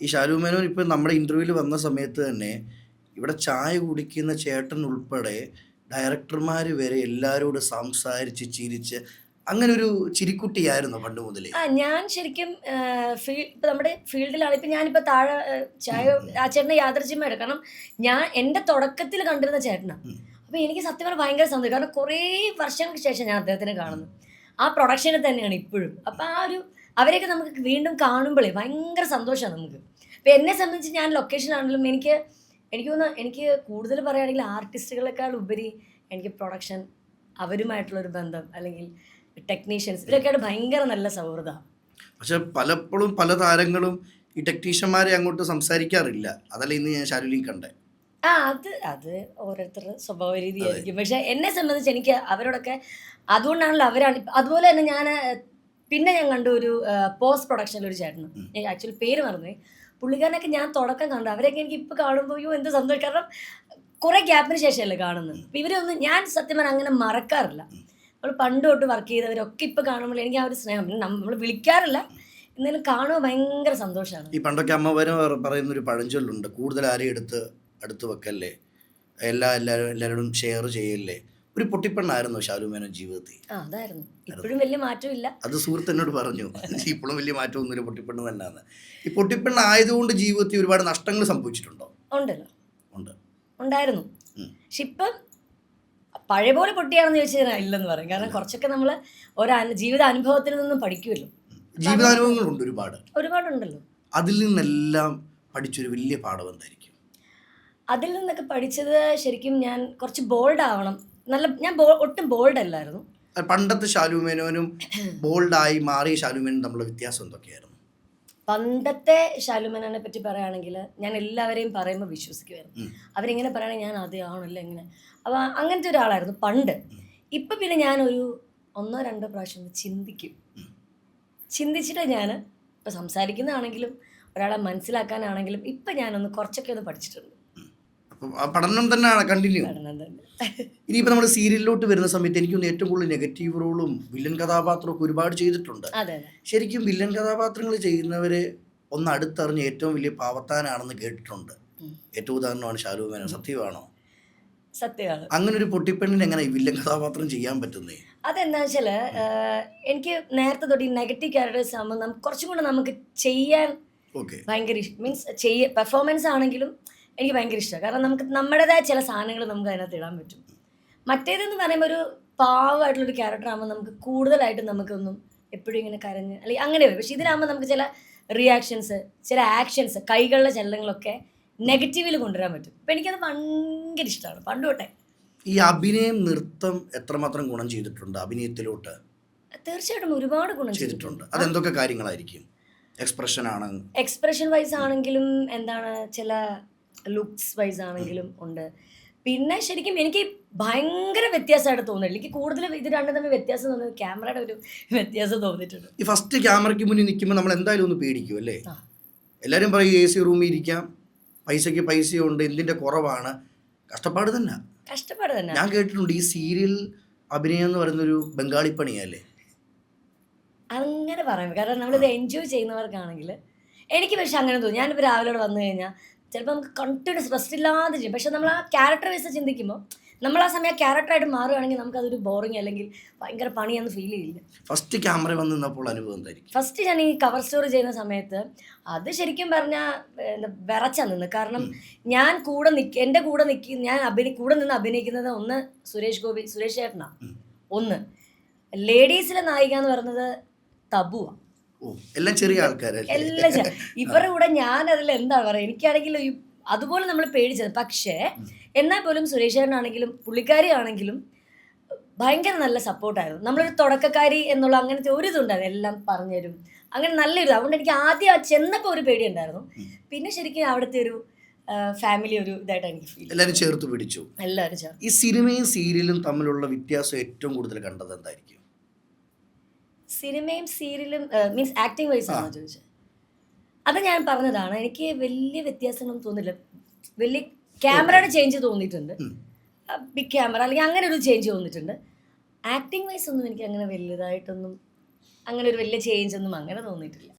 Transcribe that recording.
ഈ ഷാരൂഖ് മേനോൻ ഇപ്പം നമ്മുടെ ഇന്റർവ്യൂവിൽ വന്ന സമയത്ത് തന്നെ ഇവിടെ ചായ കുടിക്കുന്ന ചേട്ടൻ ഉൾപ്പെടെ ഡയറക്ടർമാർ വരെ എല്ലാവരോടും സംസാരിച്ച് ചിരിച്ച് അങ്ങനെ ഒരു ചിരിക്കുട്ടിയായിരുന്നു പണ്ട് മുതലേ. ഞാൻ ശരിക്കും ഇപ്പൊ നമ്മുടെ ഫീൽഡിലാണ്. ഇപ്പൊ ഞാനിപ്പോ താഴെ ചായ ഉം, ആ ചേട്ടനെ യാദൃച്ഛ്യമായിട്ട്, കാരണം ഞാൻ എന്റെ തുടക്കത്തിൽ കണ്ടിരുന്ന ചേട്ടനാ. ഉം. അപ്പൊ എനിക്ക് സത്യം പറഞ്ഞാൽ ഭയങ്കര സന്തോഷം, കാരണം കുറേ വർഷങ്ങൾക്ക് ശേഷം ഞാൻ അദ്ദേഹത്തിനെ കാണുന്നു. ആ പ്രൊഡക്ഷനിൽ തന്നെയാണ് ഇപ്പോഴും. അപ്പൊ ആ ഒരു അവരെയൊക്കെ നമുക്ക് വീണ്ടും കാണുമ്പോഴേ ഭയങ്കര സന്തോഷമാണ് നമുക്ക്. ഇപ്പൊ എന്നെ സംബന്ധിച്ച് ഞാൻ ലൊക്കേഷനാണെങ്കിലും എനിക്ക് തോന്നുന്നു, എനിക്ക് കൂടുതൽ പറയുകയാണെങ്കിൽ ആർട്ടിസ്റ്റുകളെക്കാൾ ഉപരി എനിക്ക് പ്രൊഡക്ഷൻ, അവരുമായിട്ടുള്ള ഒരു ബന്ധം, അല്ലെങ്കിൽ ടെക്നീഷ്യൻസ്, ഇവരൊക്കെയായിട്ട് ഭയങ്കര നല്ല സൗഹൃദമാണ്. പക്ഷെ പലപ്പോഴും പല താരങ്ങളും ഈ ടെക്നീഷ്യന്മാരെ അങ്ങോട്ട് സംസാരിക്കാറില്ല. അതല്ല ഇന്ന് ഞാൻ ഷാരൂഖിൽ കണ്ടേ. അത് ഓരോരുത്തരുടെ സ്വഭാവ രീതിയായിരിക്കും. പക്ഷെ എന്നെ സംബന്ധിച്ച് എനിക്ക് അവരോടൊക്കെ, അതുകൊണ്ടാണല്ലോ അവരാണ് അതുപോലെ തന്നെ പിന്നെ ഞാൻ കണ്ട ഒരു പോസ്റ്റ് പ്രൊഡക്ഷനിൽ ഒരു ചേട്ടനും, ആക്ച്വലി പേര് മറന്നുപോയി. പുള്ളിക്കാരനൊക്കെ ഞാൻ തുടക്കം കണ്ടു. അവരൊക്കെ എനിക്ക് ഇപ്പൊ കാണുമ്പോൾ എന്ത് സന്തോഷം, കാരണം കുറെ ഗ്യാപ്പിന് ശേഷമല്ലേ കാണുന്നത്. അപ്പൊ ഇവരൊന്നും ഞാൻ സത്യം പറഞ്ഞാൽ അങ്ങനെ മറക്കാറില്ല. നമ്മൾ പണ്ട് തൊട്ട് വർക്ക് ചെയ്തവരൊക്കെ ഇപ്പൊ കാണുമ്പോൾ എനിക്ക് ആ ഒരു സ്നേഹം, നമ്മൾ വിളിക്കാറില്ല, എന്നാലും കാണുമ്പോൾ ഭയങ്കര സന്തോഷമാണ്. ഈ പണ്ടൊക്കെ അമ്മമാരും പറയുന്നൊരു പഴഞ്ചൊല്ലുണ്ട്, കൂടുതൽ ആരെയും അടുത്ത് വെക്കല്ലേ, എല്ലാവരോടും ഷെയർ ചെയ്യല്ലേ. ഒരു പൊട്ടിപ്പെണ്ണായിരുന്നു ഷാരൂഖ് മേനോൻ ജീവിതത്തിൽ. അതായിരുന്നു. ഇപ്പോഴും വലിയ മാറ്റമില്ല. അത് സുഹൃത്ത് എന്നോട് പറഞ്ഞു, ഇപ്പോഴും വലിയ മാറ്റമൊന്നുമില്ല, പൊട്ടിപ്പെണ്ണ് തന്നെയാണ്. ഈ പൊട്ടിപ്പെണ്ണ് ആയതുകൊണ്ട് ജീവിതത്തിൽ ഒരുപാട് നഷ്ടങ്ങൾ സംഭവിച്ചിട്ടുണ്ടോ? ഉണ്ടല്ലോ, ഉണ്ട്, ഉണ്ടായിരുന്നു. പക്ഷെ ഇപ്പം പഴയ പോലെ പൊട്ടിയാണെന്ന് ചോദിച്ചാൽ ഇല്ലെന്ന് പറയും. കാരണം കുറച്ചൊക്കെ നമ്മൾ ജീവിത അനുഭവത്തിൽ നിന്നും പഠിക്കുമല്ലോ. ജീവിതാനുഭവങ്ങളുണ്ട് ഒരുപാടുണ്ടല്ലോ. അതിൽ നിന്നെല്ലാം പഠിച്ചൊരു വലിയ പാഠം എന്തായിരിക്കും? അതിൽ നിന്നൊക്കെ പഠിച്ചത് ശരിക്കും ഞാൻ കുറച്ച് ബോൾഡ് ആവണം. ഞാൻ ഒട്ടും ബോൾഡ് അല്ലായിരുന്നു. പണ്ടത്തെ ഷാരൂഖ് മേനോനും ബോൾഡായി മാറിയ ഷാരൂഖ് മേനോനും തമ്മിലുള്ള വ്യത്യാസം എന്തൊക്കെയായിരുന്നു? പണ്ടത്തെ ഷാരൂഖ് മേനോനെ പറ്റി പറയുകയാണെങ്കിൽ ഞാൻ എല്ലാവരെയും പറയുമ്പോൾ വിശ്വസിക്കുമായിരുന്നു. അവരിങ്ങനെ പറയുകയാണെങ്കിൽ ഞാൻ ആണല്ലോ എങ്ങനെ. അപ്പോൾ അങ്ങനത്തെ ഒരാളായിരുന്നു പണ്ട്. ഇപ്പം പിന്നെ ഞാനൊരു 1-2 പ്രാവശ്യം ചിന്തിക്കും. ചിന്തിച്ചിട്ട് ഞാൻ ഇപ്പം സംസാരിക്കുന്നതാണെങ്കിലും ഒരാളെ മനസ്സിലാക്കാനാണെങ്കിലും ഇപ്പം ഞാനൊന്ന് കുറച്ചൊക്കെ ഒന്ന് പഠിച്ചിട്ടുണ്ട്. പഠനം തന്നെയാണ് കണ്ടിന്യൂ. പഠനം തന്നെ. ഇനിയിപ്പോൾ നമ്മൾ സീരിയലിലോട്ട് വരുന്ന സമയത്ത് എനിക്കൊന്ന് ഏറ്റവും കൂടുതൽ നെഗറ്റീവ് റോളും വില്ലൻ കഥാപാത്രമൊക്കെ ഒരുപാട് ചെയ്തിട്ടുണ്ട്. അതെ. ശരിക്കും വില്ലൻ കഥാപാത്രങ്ങൾ ചെയ്യുന്നവരെ ഒന്ന് അടുത്തറിഞ്ഞ് ഏറ്റവും വലിയ പാവത്താനാണെന്ന് കേട്ടിട്ടുണ്ട്. ഏറ്റവും ഉദാഹരണമാണ് ഷാരൂഖ് മേനോൻ. സത്യമാണോ? സത്യമാണ്. അങ്ങനെ ഒരു പൊട്ടിപ്പെണ്ണിന് എങ്ങനെ വില്ലൻ കഥാപാത്രം ചെയ്യാൻ പറ്റുന്നേ? അതെന്താ വെച്ചാൽ എനിക്ക് നേരത്തെ തൊട്ട് ഈ നെഗറ്റീവ് ക്യാരക്ടേഴ്സ് ആകുമ്പോൾ കുറച്ചും കൂടെ നമുക്ക് ചെയ്യാൻ ഭയങ്കര മീൻസ് പെർഫോമൻസ് ആണെങ്കിലും എനിക്ക് ഭയങ്കര ഇഷ്ടമാണ്. കാരണം നമുക്ക് നമ്മുടേതായ ചില സാധനങ്ങൾ നമുക്ക് അതിനകത്ത് ഇടാൻ പറ്റും. മറ്റേതെന്ന് പറയുമ്പോൾ ഒരു പാവമായിട്ടുള്ളൊരു ക്യാരക്ടർ ആകുമ്പോൾ നമുക്ക് കൂടുതലായിട്ട് നമുക്കൊന്നും എപ്പോഴും ഇങ്ങനെ കരഞ്ഞ് അല്ലെങ്കിൽ അങ്ങനെ വരും. പക്ഷെ ഇതിലാകുമ്പോൾ നമുക്ക് ചില റിയാക്ഷൻസ്, ചില ആക്ഷൻസ്, കൈകളുടെ ചലനങ്ങളൊക്കെ നെഗറ്റീവിൽ കൊണ്ടുവരാൻ പറ്റും. അപ്പം എനിക്കത് ഭയങ്കര ഇഷ്ടമാണ് പണ്ട് തൊട്ടേ. ഈ അഭിനയം, നൃത്തം എത്രമാത്രം ഗുണം ചെയ്തിട്ടുണ്ട് അഭിനയത്തിലോട്ട്? തീർച്ചയായിട്ടും ഒരുപാട് ഗുണം ചെയ്തിട്ടുണ്ട്. അതെന്തൊക്കെ കാര്യങ്ങളായിരിക്കും? എക്സ്പ്രഷൻ വൈസ് ആണെങ്കിലും, എന്താണ്, ചില ലുക്സ് വൈസ് ആണെങ്കിലും ഉണ്ട്. പിന്നെ ശരിക്കും എനിക്ക് ഭയങ്കര വ്യത്യാസമായിട്ട് തോന്നിയിട്ടില്ല. എനിക്ക് കൂടുതലും ഇത് രണ്ടും തമ്മിൽ വ്യത്യാസം തോന്നുന്നത് ക്യാമറയുടെ ഒരു വ്യത്യാസം തോന്നിയിട്ടുണ്ട്. ഈ ഫസ്റ്റ് ക്യാമറയ്ക്ക് മുന്നിൽ നിൽക്കുമ്പോൾ നമ്മൾ എന്തായാലും ഒന്ന് പേടിക്കും അല്ലേ? എല്ലാവരും പറയും AC റൂമിൽ ഇരിക്കാം, പൈസയ്ക്ക് പൈസയുണ്ട്, എന്തിൻ്റെ കുറവാണ്. കഷ്ടപ്പാട് തന്നെ. ഞാൻ കേട്ടിട്ടുണ്ട് ഈ സീരിയൽ അഭിനയം എന്ന് പറയുന്നൊരു ബംഗാളി പണിയല്ലേ? അങ്ങനെ പറയാം, കാരണം നമ്മളിത് എൻജോയ് ചെയ്യുന്നവർക്കാണെങ്കിൽ. എനിക്ക് പക്ഷെ അങ്ങനെ തോന്നി. ഞാനിപ്പോൾ രാവിലെ വന്നു കഴിഞ്ഞാൽ ചിലപ്പോൾ നമുക്ക് കണ്ടിന്യൂസ് റെസ്റ്റ് ഇല്ലാതെ ചെയ്യും. പക്ഷെ നമ്മൾ ആ ക്യാരക്ടർ വൈസ് ചിന്തിക്കുമ്പോൾ നമ്മൾ ആ സമയം ക്യാരക്ടറായിട്ട് മാറുകയാണെങ്കിൽ നമുക്കതൊരു ബോറിങ് അല്ലെങ്കിൽ ഭയങ്കര പണിയൊന്നും ഫീൽ ചെയ്യില്ല. ഫസ്റ്റ് ക്യാമറ വന്ന് നിന്നപ്പോൾ അനുഭവം എന്തായിരിക്കും? ഫസ്റ്റ് ഞാൻ ഈ കവർ സ്റ്റോറി ചെയ്യുന്ന സമയത്ത് അത് ശരിക്കും പറഞ്ഞാൽ വിറച്ചാ നിന്ന്. കാരണം ഞാൻ എൻ്റെ കൂടെ നിന്ന് അഭിനയിക്കുന്നത് ഒന്ന് സുരേഷ് ചേട്ടനാണ്. ഒന്ന് ലേഡീസിലെ നായിക എന്ന് പറയുന്നത് തബുവാണ്. എല്ലാം ചെറിയ ആൾക്കാരല്ലേ? എല്ലാം ഇവരുടെ കൂടെ ഞാൻ അതിൽ എന്താണ് പറയുക, എനിക്കാണെങ്കിൽ അതുപോലെ നമ്മൾ പേടിച്ചത്. പക്ഷേ എന്നാൽ പോലും സുരേഷ് ചേട്ടനാണെങ്കിലും പുള്ളിക്കാരി ആണെങ്കിലും ഭയങ്കര നല്ല സപ്പോർട്ടായിരുന്നു. നമ്മളൊരു തുടക്കക്കാരി എന്നുള്ള അങ്ങനത്തെ ഒരു ഇതുണ്ടായിരുന്നു, എല്ലാം പറഞ്ഞുതരും, അങ്ങനെ നല്ലൊരു. അതുകൊണ്ട് എനിക്ക് ആദ്യം ചെന്നപ്പോൾ ഒരു പേടി ഉണ്ടായിരുന്നു. പിന്നെ ശരിക്കും അവിടുത്തെ ഒരു ഫാമിലി ഒരു ഇതായിട്ട് എനിക്ക് ഫീൽ. എല്ലാവരും ചേർത്ത് പിടിച്ചു. എല്ലാവരും ചേർത്ത്. ഈ സിനിമയും സീരിയലും തമ്മിലുള്ള വ്യത്യാസം ഏറ്റവും കൂടുതൽ കണ്ടത് എന്തായിരിക്കും? സിനിമയും സീരിയലും മീൻസ് ആക്ടിങ് വൈസ് ആണോ ചോദിച്ചത്? അത് ഞാൻ പറഞ്ഞതാണ്, എനിക്ക് വലിയ വ്യത്യാസങ്ങളൊന്നും തോന്നില്ല. വലിയ ക്യാമറയുടെ ചേഞ്ച് തോന്നിയിട്ടുണ്ട്, ബിഗ് ക്യാമറ അല്ലെങ്കിൽ അങ്ങനെ ഒരു ചേഞ്ച് തോന്നിയിട്ടുണ്ട്. ആക്ടിങ് വൈസ് ഒന്നും എനിക്ക് അങ്ങനെ വലുതായിട്ടൊന്നും അങ്ങനെ ഒരു വലിയ ചേഞ്ച് ഒന്നും അങ്ങനെ തോന്നിയിട്ടില്ല.